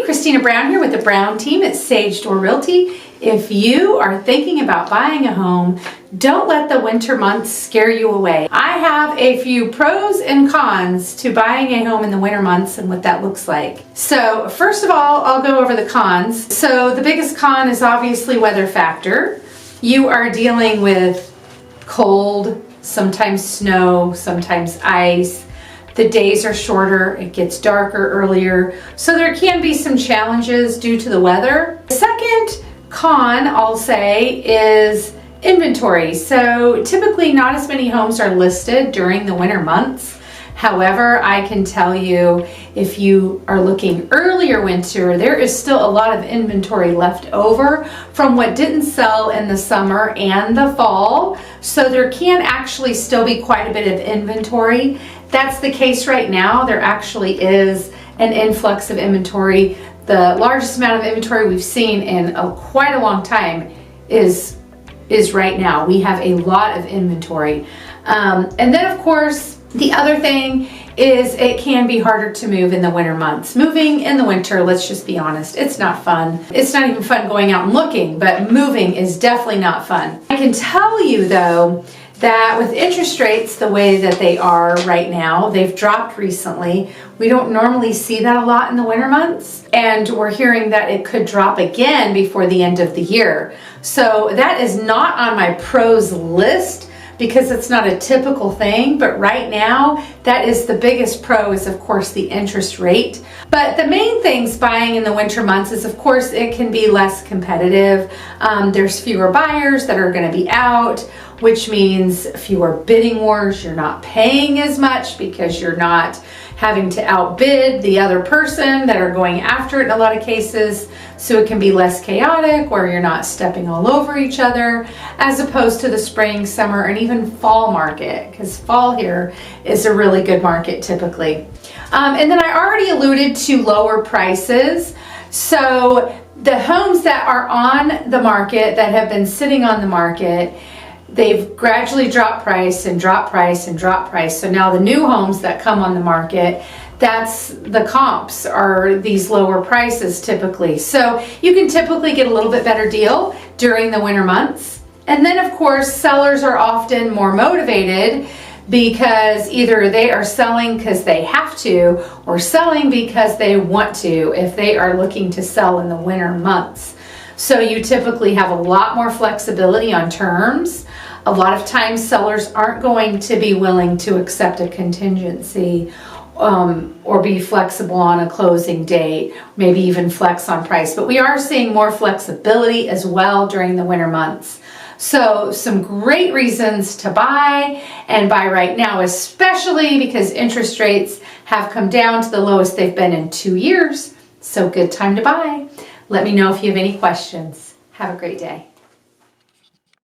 Christina Brown here with the Brown team at Sage Door Realty. If you are thinking about buying a home, don't let the winter months scare you away. I have a few pros and cons to buying a home in the winter months and what that looks like. So first of all, I'll go over the cons. So the biggest con is obviously weather factor. You are dealing with cold, sometimes snow, sometimes ice. The days are shorter, it gets darker earlier, so there can be some challenges due to the weather. The second con, I'll say, is inventory. So typically not as many homes are listed during the winter months. However, I can tell you if you are looking earlier winter, there is still a lot of inventory left over from what didn't sell in the summer and the fall. So there can actually still be quite a bit of inventory. That's the case right now. There actually is an influx of inventory. The largest amount of inventory we've seen in quite a long time is right now. We have a lot of inventory. And then of course, the other thing is it can be harder to move in the winter months. Moving in the winter, let's just be honest, it's not fun. It's not even fun going out and looking, but moving is definitely not fun. I can tell you though, that with interest rates the way that they are right now, they've dropped recently. We don't normally see that a lot in the winter months, and we're hearing that it could drop again before the end of the year. So that is not on my pros list because it's not a typical thing, but right now that is the biggest pro is of course the interest rate. But the main things buying in the winter months is of course it can be less competitive. There's fewer buyers that are going to be out, which means fewer bidding wars. You're not paying as much because you're not having to outbid the other person that are going after it in a lot of cases. So it can be less chaotic where you're not stepping all over each other as opposed to the spring, summer, and even fall market, because fall here is a really good market typically. And then I already alluded to lower prices. So the homes that are on the market that have been sitting on the market, they've gradually dropped price and dropped price and dropped price. So now the new homes that come on the market, that's the comps are these lower prices typically. So you can typically get a little bit better deal during the winter months. And then of course, sellers are often more motivated because either they are selling because they have to or selling because they want to if they are looking to sell in the winter months. So you typically have a lot more flexibility on terms. A lot of times sellers aren't going to be willing to accept a contingency or be flexible on a closing date, maybe even flex on price. But we are seeing more flexibility as well during the winter months. So some great reasons to buy and buy right now, especially because interest rates have come down to the lowest they've been in 2 years. So good time to buy. Let me know if you have any questions. Have a great day.